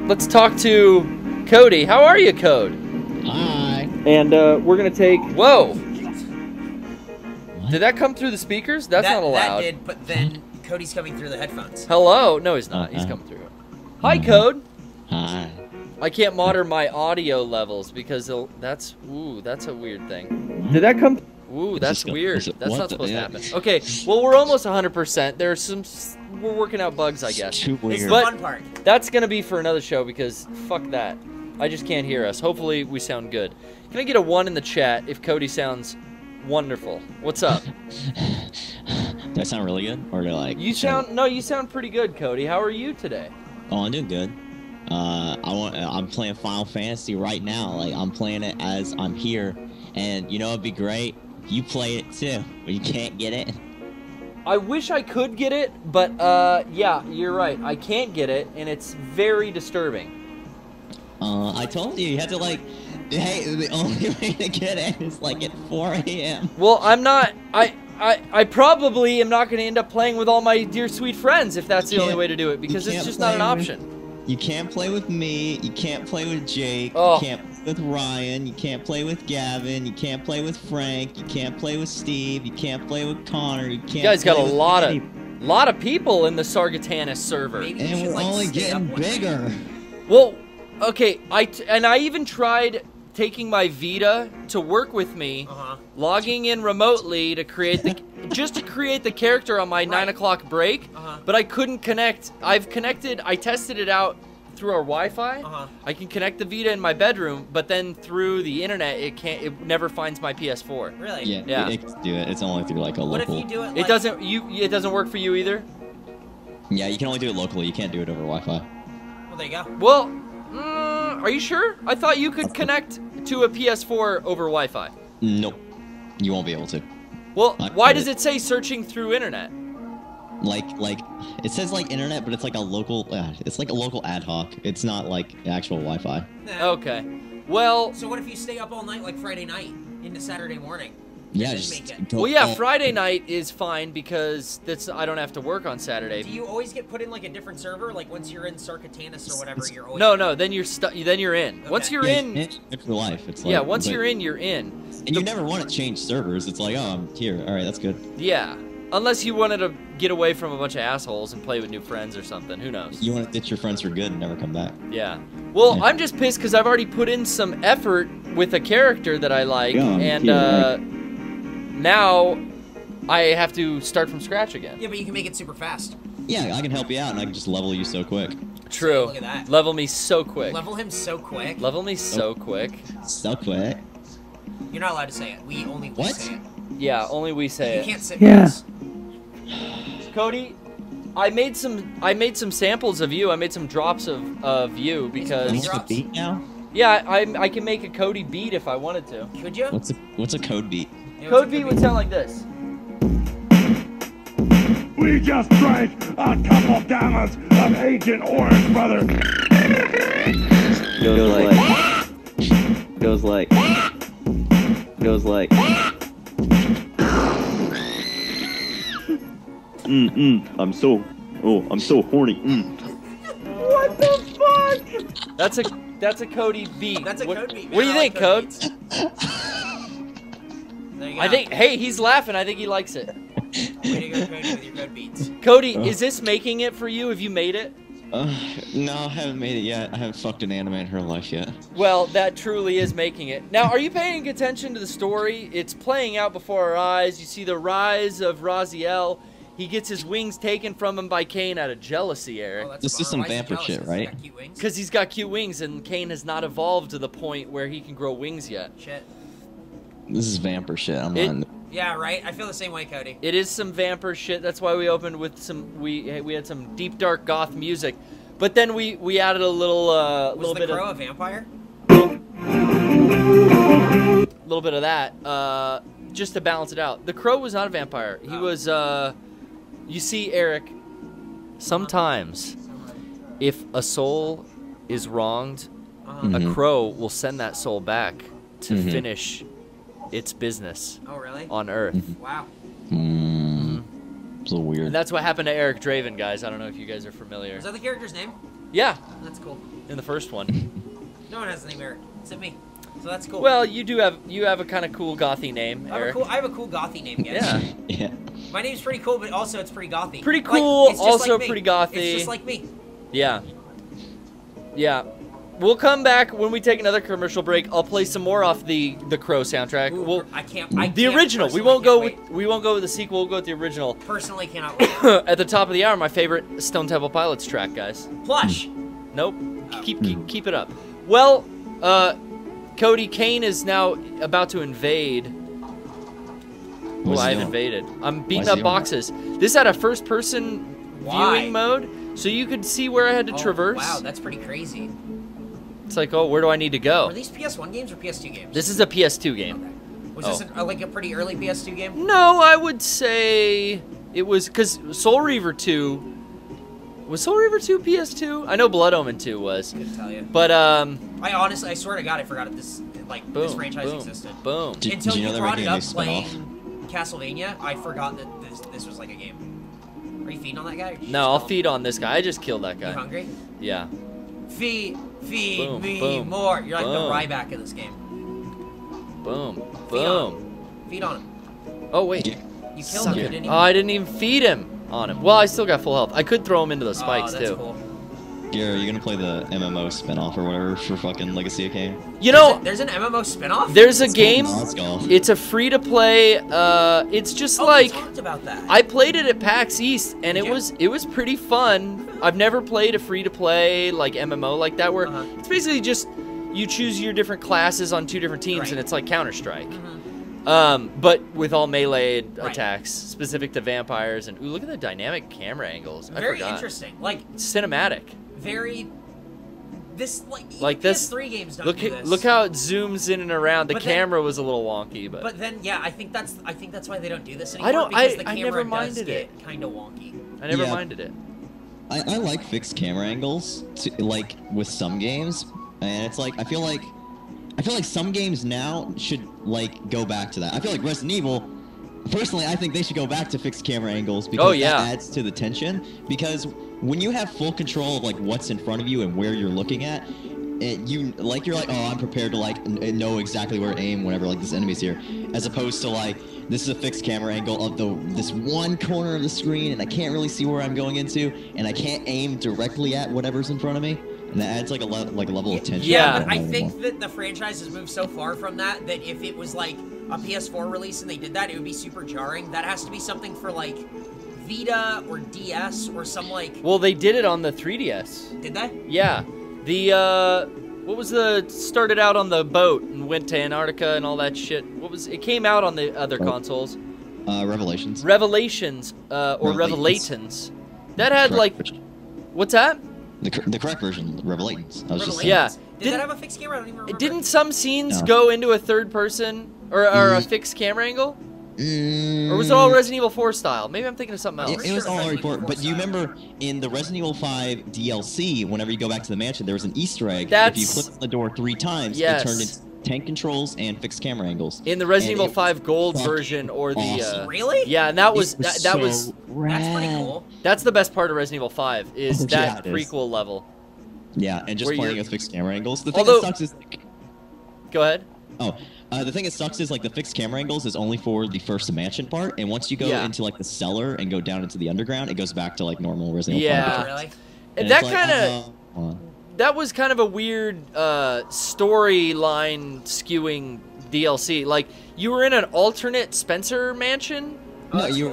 let's talk to Cody. How are you, Code? Hi. And we're gonna take. Whoa! What? Did that come through the speakers? That's not allowed. That did, but then Cody's coming through the headphones. Hello? No, he's not. He's coming through. Hi, Code. Hi. I can't monitor my audio levels because that's a weird thing. Did that come? Ooh, that's weird. That's not supposed to happen. Okay, well, we're almost 100%. There's some. We're working out bugs, I guess. Too weird. It's the But fun part. that's gonna be for another show because fuck that. I just can't hear us. Hopefully we sound good. Can I get a 1 in the chat if Cody sounds wonderful? What's up? Do I sound really good? Or do I like... You sound pretty good, Cody. How are you today? Oh, I'm doing good. I'm playing Final Fantasy right now. Like, I'm playing it as I'm here. And, you know, it'd be great if you play it too, but you can't get it. I wish I could get it, but, yeah, you're right. I can't get it, and it's very disturbing. I told you have to, like... Hey, the only way to get it is, like, at 4 a.m. Well, I'm not... I probably am not going to end up playing with all my dear sweet friends if that's the only way to do it, because it's just not an option. You can't play with me, you can't play with Jake, Oh. you can't play with Ryan, you can't play with Gavin, you can't play with Frank, you can't play with Steve, you can't play with Connor, you can't You guys got play a with lot of people in the Sargatanis server. Maybe you And should, we're like, only stay getting up one night. bigger. Well, okay, I even tried taking my Vita to work with me, logging in remotely to create the just to create the character on my 9 o'clock break, but I couldn't connect. I tested it out through our Wi-Fi. I can connect the Vita in my bedroom, but then through the internet, it never finds my PS4. Really? Yeah, it can do it. It's only through like a What local. if you do it? It doesn't. It doesn't work for you either. Yeah, you can only do it locally. You can't do it over Wi-Fi. Well, there you go. Well, are you sure? I thought you could connect to a PS4 over Wi-Fi. Nope, you won't be able to. Well, why does it say searching through internet? Like it says like internet, but it's like a local. It's like a local ad hoc. It's not like actual Wi-Fi. Nah. Okay. Well. So what if you stay up all night, like Friday night into Saturday morning? Yeah, Then just make it. go. Well, yeah, Friday night is fine because I don't have to work on Saturday. Do you always get put in like a different server? Like once you're in Sarkatanis or whatever, you're always No, then you're in. Okay. Once you're in, It's for life. It's like, yeah, once you're in, you're in. And you never want to change servers. It's like, oh, I'm here. All right, that's good. Yeah, unless you wanted to get away from a bunch of assholes and play with new friends or something. Who knows? You want to ditch your friends for good and never come back. Yeah. Well, Yeah. I'm just pissed because I've already put in some effort with a character that I like, Yeah, and now I have to start from scratch again. Yeah, but you can make it super fast. Yeah, I can help you out, and I can just level you so quick. True. Look at that. Level me so quick. Level him so quick. Level me so quick. So quick. You're not allowed to say it. We only say it. Yeah, only we say You it. can't sit with us. Cody, I made some samples of you. I made some drops of you You because want the drops? beat now? yeah, I can make a Cody beat if I wanted to. Could you? What's a code beat? Yeah, Code beat would sound like this. We just drank a couple gallons of Agent Orange, brother. Goes like. I'm so horny. What the fuck? That's a Cody beat. That's a what, Code beat. What do you Man, I think, like Code? beats. There you go. I think. Hey, he's laughing. I think he likes it. Way to go, Cody, with your code beats. Cody, is this making it for you? Have you made it? No, I haven't made it yet. I haven't fucked an anime in her life yet. Well, that truly is making it. Now, are you paying attention to the story? It's playing out before our eyes. You see the rise of Raziel. He gets his wings taken from him by Cain out of jealousy, Eric. Oh, that's This a is some bummer. Why vamper he shit, jealous? 'Cause right? he's got cute wings? Because he's got cute wings, and Cain has not evolved to the point where he can grow wings yet. Shit. This is vamper shit. I'm It- not. Yeah, right? I feel the same way, Cody. It is some vamper shit. That's why we opened with some. We had some deep dark goth music, but then we added a little Was little the bit crow of a vampire? little bit of that just to balance it out. The crow was not a vampire. He was you see, Eric, sometimes if a soul is wronged, a crow will send that soul back to finish its business Oh, really? on Earth. Wow. It's a little weird. And that's what happened to Eric Draven, guys. I don't know if you guys are familiar. Is that the character's name? Yeah. That's cool. in the first one. No one has the name Eric, except me. So that's cool. Well, you have a kind of cool gothy name, Eric. I have a cool gothy name, guys. Yeah. Yeah. My name's pretty cool, but also it's pretty gothy. Pretty cool, it's just also like me. pretty gothy. It's just like me. Yeah. Yeah. We'll come back when we take another commercial break. I'll play some more off the Crow soundtrack. Ooh, I can't. The original. We won't go with the sequel. We'll go with the original. Personally, cannot wait. At the top of the hour, my favorite Stone Temple Pilots track, guys. Plush. Nope. Keep it up. Well, Cody, Kane is now about to invade. Oh, I've invaded. I'm beating up boxes. This had a first-person viewing mode, so you could see where I had to traverse. Wow, that's pretty crazy. It's like, oh, where do I need to go? Are these PS1 games or PS2 games? This is a PS2 game. Okay. Was this like a pretty early PS2 game? No, I would say it was, because Soul Reaver 2... Was Soul Reaver 2 PS2? I know Blood Omen 2 was. Couldn't tell you. But, I swear to God, I forgot this franchise existed. Boom. Until you you know brought it up spinoff? playing Castlevania, I forgot that this was like a game. Are you feeding on that guy? No, I'll feed on this guy. I just killed that guy. You hungry? Yeah. Feed Boom, me boom, more. You're like boom. the Ryback in this game. Boom. Feed on Boom. him. Feed on him. Oh, wait. You killed Suck him. it. Didn't Oh, you? I didn't even feed him on him. Well, I still got full health. I could throw him into the spikes, that's too. Cool. Garrett, are you gonna play the MMO spinoff or whatever for fucking Legacy of Kain? You know, There's an MMO spinoff? there's a game. Let's go. It's a free-to-play. It's just We like... talked about that. I played it at PAX East, and Did it was pretty fun. I've never played a free-to-play like MMO like that, where it's basically just you choose your different classes on two different teams, and it's like Counter-Strike. But with all melee attacks, specific to vampires, and ooh, look at the dynamic camera angles. Very interesting. Like it's cinematic. Very. This like this. PS3 games don't look do this. Look how it zooms in and around. The camera was a little wonky, but. But then, yeah, I think that's why they don't do this anymore. I never minded it. Kind of wonky. I never minded it. I like fixed camera angles, like with some games, and it's like I feel like some games now should like go back to that. I feel like Resident Evil, personally, I think they should go back to fixed camera angles because that adds to the tension. Because when you have full control of like what's in front of you and where you're looking at, you're like, oh, I'm prepared to like know exactly where to aim whenever like this enemy's here, as opposed to like this is a fixed camera angle of this one corner of the screen and I can't really see where I'm going into and I can't aim directly at whatever's in front of me. And that adds like a level of tension. Yeah, but I think that the franchise has moved so far from that if it was like a PS4 release and they did that, it would be super jarring. That has to be something for like Vita or DS or some like. Well, they did it on the 3DS. Did they? Yeah, what was started out on the boat and went to Antarctica and all that shit. It came out on the other consoles. Revelations. Revelations or Revelatons. That had like, what's that? The correct version, Revelations. I was just saying. Yeah. Did that have a fixed camera? I don't even remember. Didn't some scenes go into a third person or a fixed camera angle? Or was it all Resident Evil 4 style? Maybe I'm thinking of something else. It was all Resident Evil 4, but do you remember in the Resident Evil 5 DLC, whenever you go back to the mansion, there was an Easter egg. If you click on the door 3 times, it turned into tank controls and fixed camera angles. In the Resident Evil 5 Gold version or the Really? Yeah, and that was that's pretty cool. That's the best part of Resident Evil 5 is that prequel level. Yeah, and just playing with fixed camera angles. The thing that sucks is Go ahead. The thing that sucks is like the fixed camera angles is only for the first mansion part, and once you go into like the cellar and go down into the underground, it goes back to like normal Resident Evil 5. Yeah, really. And that kind of that was kind of a weird storyline skewing DLC. Like you were in an alternate Spencer mansion. No, you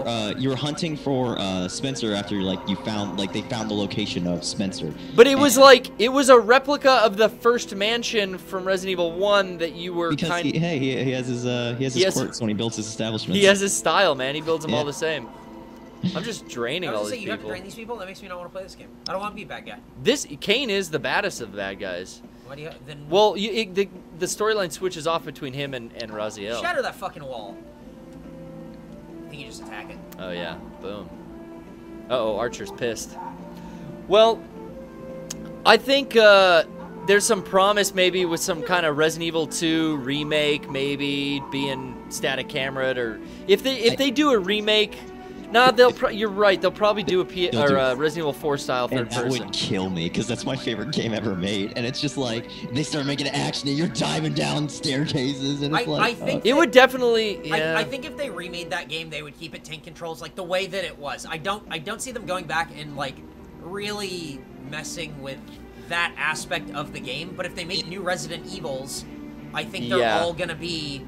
were hunting for Spencer after they found the location of Spencer. But it was it was a replica of the first mansion from Resident Evil 1 that you were he has his quirks when he builds his establishment. He has his style, man. He builds them all the same. I'm just draining all these people. You have to drain these people? That makes me not want to play this game. I don't want to be a bad guy. Kane is the baddest of the bad guys. Why do you then? Well, the storyline switches off between him and Raziel. Shatter that fucking wall. I think you just attack it. Oh yeah, boom. Uh-oh, Archer's pissed. Well, I think there's some promise maybe with some kind of Resident Evil 2 remake, maybe being static camera, or if they do a remake, Nah, you're right. They'll probably do a Resident Evil 4 style third and that person. would kill me because that's my favorite game ever made. And it's just like they start making it action and you're diving down staircases and it's I think it would definitely. Yeah. I think if they remade that game, they would keep it tank controls like the way that it was. I don't see them going back and like really messing with that aspect of the game. But if they make new Resident Evils, I think they're all gonna be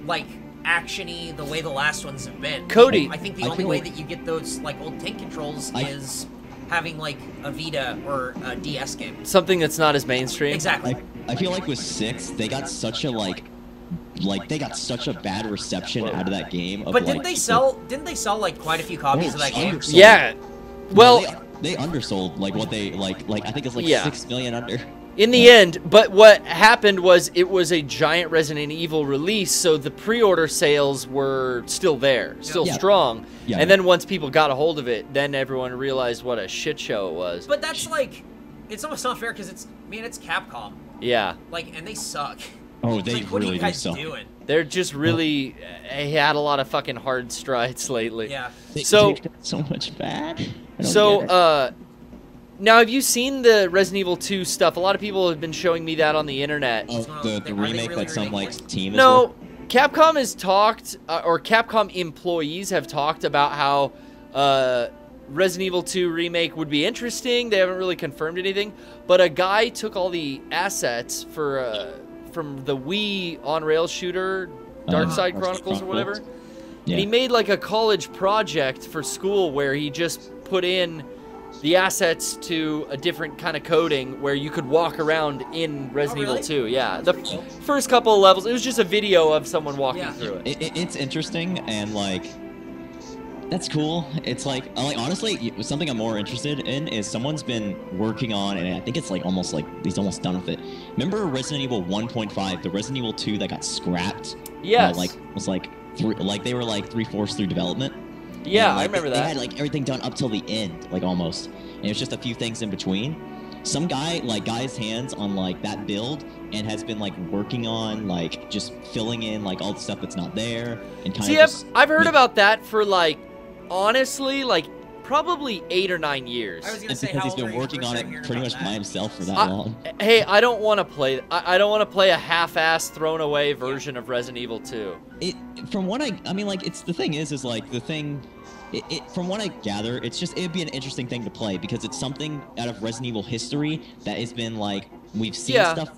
like action-y the way the last ones have been. Cody, I think the only way that you get those like old tank controls is having like a Vita or a DS game. Something that's not as mainstream. Exactly. I feel like with 6, they got such a they got such a bad reception out of that game. But didn't they sell like quite a few copies of that game? Yeah. Well, they undersold like what they like I think it's like 6 million under. In the end, but what happened was it was a giant Resident Evil release, so the pre-order sales were still there, still strong. Yeah. And then once people got a hold of it, then everyone realized what a shit show it was. But that's like, it's almost not fair because it's Capcom. Yeah. Like, and they suck. Oh, they like, what really are you guys do suck. doing? They're just really had a lot of fucking hard strides lately. Yeah. So so much bad. Now, have you seen the Resident Evil 2 stuff? A lot of people have been showing me that on the internet. Oh, the remake that some like team is No, Capcom has talked, or Capcom employees have talked about how Resident Evil 2 remake would be interesting. They haven't really confirmed anything, but a guy took all the assets for from the Wii on-rail shooter, Dark Side Chronicles or whatever, and he made like a college project for school where he just put in the assets to a different kind of coding where you could walk around in Resident Evil 2. Yeah, the first couple of levels, it was just a video of someone walking through it. It's interesting and like that's cool. It's like honestly, something I'm more interested in is someone's been working on, and I think it's like almost like he's almost done with it. Remember Resident Evil 1.5, the Resident Evil 2 that got scrapped? Yes. Was like they were like 3/4 through development. Yeah, and, I remember that. They had like everything done up till the end, like almost, and it was just a few things in between. Some guy got his hands on like that build and has been like working on like just filling in like all the stuff that's not there and kind of. See, I've heard about that for like honestly like probably 8 or 9 years. I was gonna say because he's been working on it pretty much by himself for that long. Hey, I don't want to play. I don't want to play a half-ass, thrown-away version of Resident Evil 2. From what I mean, like it's the thing is like the thing. From what I gather, it'd be an interesting thing to play because it's something out of Resident Evil history that has been like we've seen stuff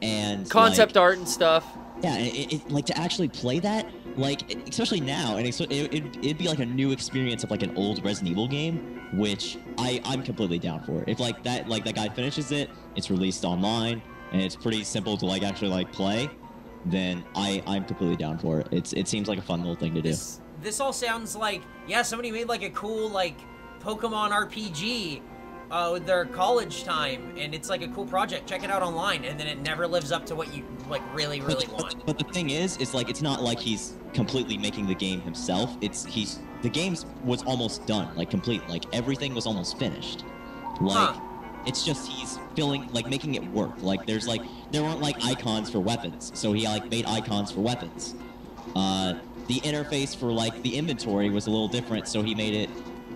and concept art and stuff. Yeah, like to actually play that, like especially now, and it'd be like a new experience of like an old Resident Evil game, which I'm completely down for. If like that guy finishes it, it's released online, and it's pretty simple to like actually like play, then I'm completely down for it. It seems like a fun little thing to do. This all sounds like, somebody made like a cool like Pokemon RPG with their college time, and it's like a cool project. Check it out online, and then it never lives up to what you like really want. But the thing is like it's not like he's completely making the game himself. The game was almost done, like complete, like everything was almost finished. Like it's just he's making it work. Like there weren't like icons for weapons, so he like made icons for weapons. The interface for like the inventory was a little different, so he made it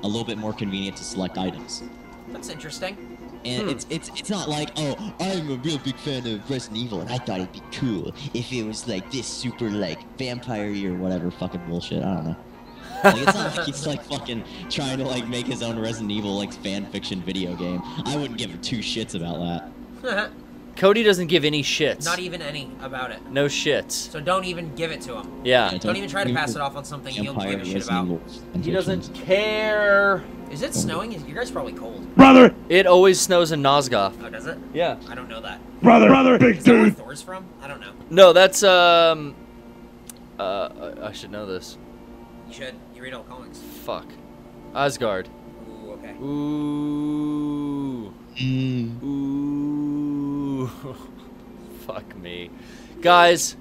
a little bit more convenient to select items. That's interesting. And it's not like, oh, I'm a real big fan of Resident Evil, and I thought it'd be cool if it was like this super like vampire-y or whatever fucking bullshit. I don't know. Like it's not like he's like fucking trying to like make his own Resident Evil like fan fiction video game. I wouldn't give two shits about that. Cody doesn't give any shits. Not even any about it. No shits. So don't even give it to him. Yeah. Don't even try to pass it off on something you don't give a shit about. He doesn't care. Is it snowing? You guys are probably cold. Brother! It always snows in Nosgoth. Oh, does it? Yeah. I don't know that. Brother, big Is that where dude! Thor's from? I don't know. No, that's I should know this. You should. You read all comics. Fuck. Asgard. Ooh, okay. Ooh. Ooh. Fuck me. Guys,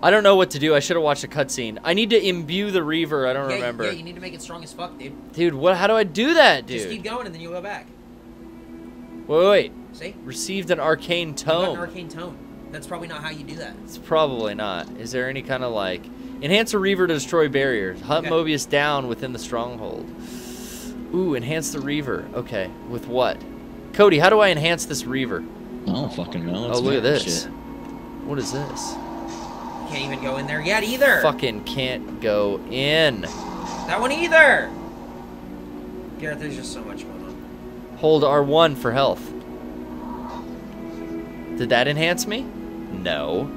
I don't know what to do. I should have watched a cutscene. I need to imbue the Reaver. I don't remember. Yeah, you need to make it strong as fuck, dude. Dude, how do I do that, dude? Just keep going and then you'll go back. Wait. See? Received an arcane tone. You got an arcane tone. That's probably not how you do that. It's probably not. Is there any kind of like Enhance a Reaver to destroy barriers. Hunt Mobius down within the stronghold. Ooh, enhance the Reaver. Okay, with what? Cody, how do I enhance this Reaver? I don't fucking know. Oh, look at this. Shit. What is this? Can't even go in there yet either. Fucking can't go in. That one either. Garrett, there's just so much going on. Hold R1 for health. Did that enhance me? No.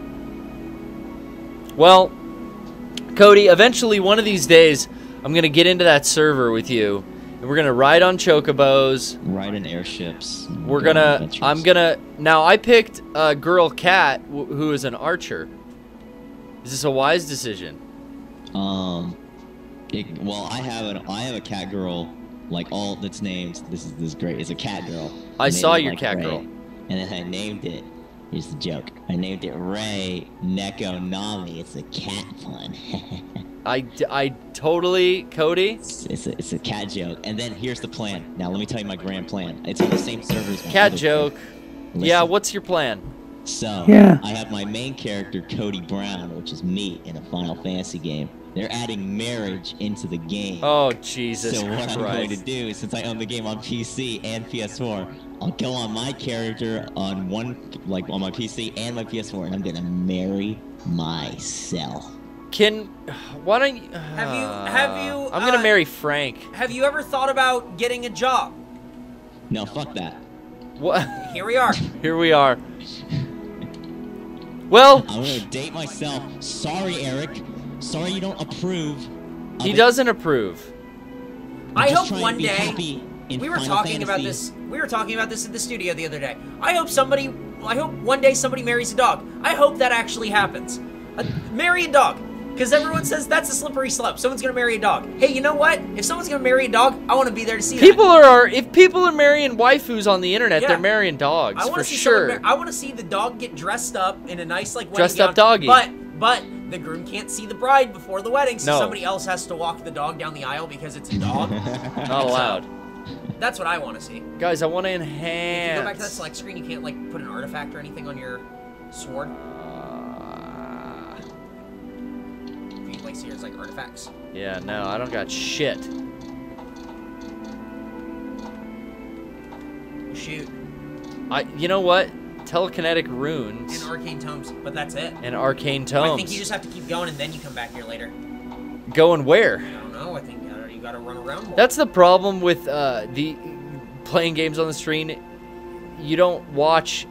Well, Cody, eventually one of these days, I'm going to get into that server with you, and we're going to ride on chocobos. Ride in airships. We're going to, now I picked a girl cat who is an archer. Is this a wise decision? Well, I have a cat girl, like all that's named. This is great. It's a cat girl. I saw your like cat Ray. girl. And then I named it. Here's the joke. I named it Ray Neko Nami. It's a cat pun. I totally, Cody. It's a cat joke. And then here's the plan. Now let me tell you my grand plan. It's on the same servers. Cat joke. Yeah, what's your plan? So, Yeah. I have my main character, Cody Brown, which is me in a Final Fantasy game. They're adding marriage into the game. Oh, Jesus So what Christ. I'm going to do, since I own the game on PC and PS4, I'll go on my character on on my PC and my PS4, and I'm gonna marry myself. Why don't you... Have you? I'm gonna marry Frank. Have you ever thought about getting a job? No, fuck that. What? Here we are. Here we are. Well, I'm gonna date myself. Sorry, Eric. Sorry you don't approve. he doesn't approve. I just hope trying to one be day. happy in We were Final talking about Fantasy. this. We were talking about this in the studio the other day. I hope one day somebody marries a dog. I hope that actually happens. Marry a dog. Because everyone says that's a slippery slope. Someone's gonna marry a dog. Hey, you know what? If someone's gonna marry a dog, I want to be there to see that. If people are marrying waifus on the internet, Yeah. they're marrying dogs for sure. I want to see the dog get dressed up in a nice like wedding Dressed up gown, doggy. But the groom can't see the bride before the wedding, so No. somebody else has to walk the dog down the aisle because it's a dog. Not allowed. That's what I want to see. Guys, I want to If you go back to that enhance. select screen, you can't like put an artifact or anything on your sword. If you like see it's like artifacts. Yeah, no, I don't got shit. Shoot. You know what? Telekinetic runes And arcane tomes, but that's it. and arcane I tomes. think you just have to keep going and then you come back here later. Going where? I don't know. I think you gotta run around more. That's the problem with the playing games on the screen. You don't watch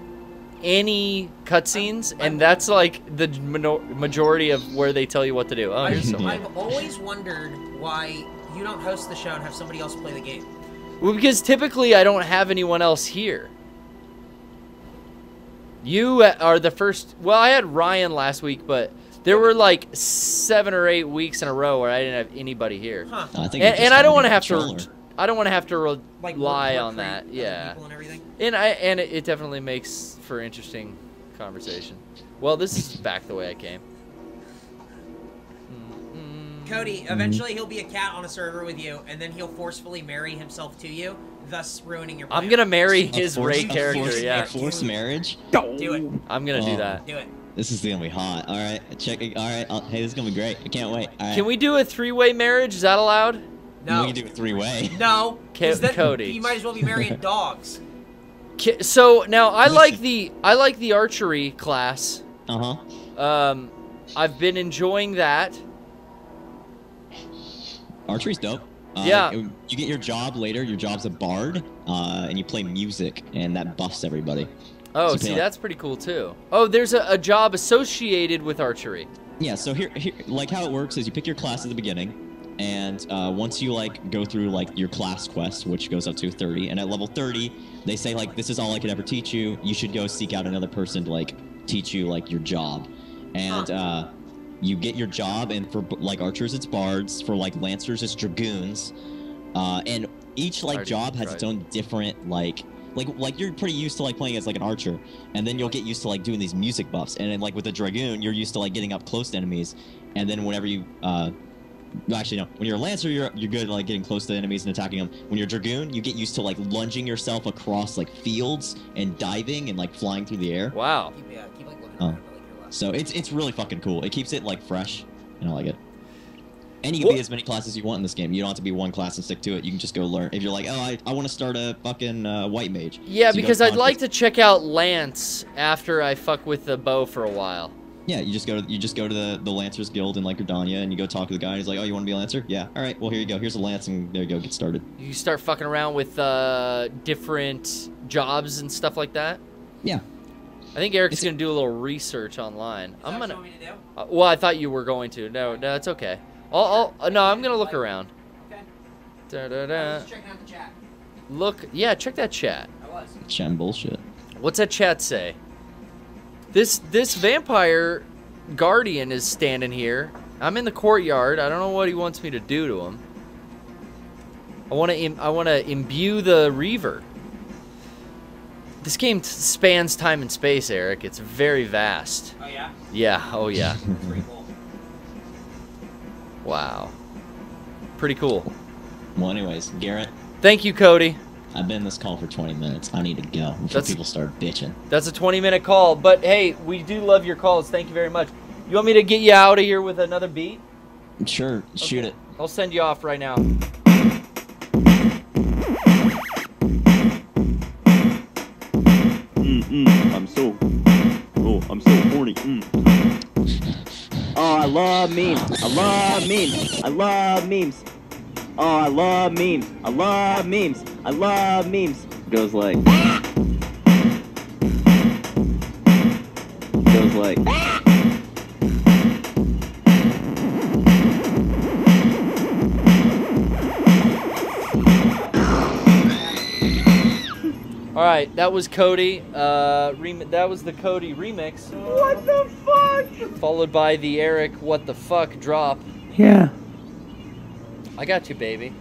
any cutscenes, and that's like the majority of where they tell you what to do. Oh, here's something. I've always wondered why you don't host the show and have somebody else play the game. Well, because typically I don't have anyone else here. You are the first. Well, I had Ryan last week, but there were like 7 or 8 weeks in a row where I didn't have anybody here. Huh. I think And I don't want to have controller. to. I don't want to have to Like rely work on rate that. other Yeah. people and everything. And it definitely makes for interesting conversation. Well, this is back the way I came. Cody, eventually he'll be a cat on a server with you, and then he'll forcefully marry himself to you, thus ruining your plan. I'm gonna marry A his forced- Ray a character. forced- Yeah, a forced marriage. Do it. I'm gonna do that. Do it. This is gonna be hot. All right, check it. All right, hey, this is gonna be great. I can't wait. All right. Can we do a 3-way marriage? Is that allowed? No. We can do a 3-way. No. 'Cause then Cody. You might as well be marrying dogs. So now I like the archery class. I've been enjoying that. Archery's dope. Yeah. You get your job later. Your job's a bard, and you play music, and that buffs everybody. Oh, So see, yeah. that's pretty cool too. Oh, there's a job associated with archery. Yeah. So here, like how it works is you pick your class at the beginning, and once you like go through like your class quest, which goes up to 30, and at level 30, they say like this is all I could ever teach you. You should go seek out another person to like teach you like your job, and you get your job. And for like archers, it's bards. For like lancers, it's dragoons, and each like job has its own different like you're pretty used to like playing as like an archer, and then you'll get used to like doing these music buffs, and then like with a dragoon you're used to like getting up close to enemies, and then whenever you actually no, when you're a lancer you're good at like getting close to enemies and attacking them. When you're a dragoon you get used to like lunging yourself across like fields and diving and like flying through the air. Wow. Keep like looking Oh. around for like your last. So it's really fucking cool. It keeps it like fresh. and I like it. And you can be as many classes as you want in this game. You don't have to be one class and stick to it. You can just go learn. If you're like, oh, I want to start a fucking white mage. Yeah, so because I'd like to check out Lance after I fuck with the bow for a while. Yeah, you just go to the Lancers Guild in like Gridania, and you go talk to the guy. And he's like, oh, you want to be a Lancer? Yeah. All right. Well, here you go. Here's a lance, and there you go. Get started. You start fucking around with different jobs and stuff like that. Yeah. I think Eric's gonna do a little research online. I'm gonna. What you want me to do? Well, I thought you were going to. No, it's okay. No, I'm gonna look around. Okay. Da-da-da. I was checking out the chat. Look, yeah, check that chat. I was. Chatting bullshit. What's that chat say? This vampire guardian is standing here. I'm in the courtyard. I don't know what he wants me to do to him. I want to imbue the Reaver. This game spans time and space, Eric. It's very vast. Oh yeah. Yeah. Oh yeah. That's pretty cool. Wow. Pretty cool. Well, anyways, Garrett. Thank you, Cody. I've been in this call for 20 minutes. I need to go before people start bitching. That's a 20-minute call, but hey, we do love your calls. Thank you very much. You want me to get you out of here with another beat? Sure, shoot it. I'll send you off right now. I'm so horny. Oh, I love memes. I love memes. I love memes. Oh, I love memes. I love memes. I love memes. Goes like. Goes like. All right, that was Cody. That was the Cody remix. What the fuck? Followed by the Eric "What the fuck" drop. Yeah. I got you, baby.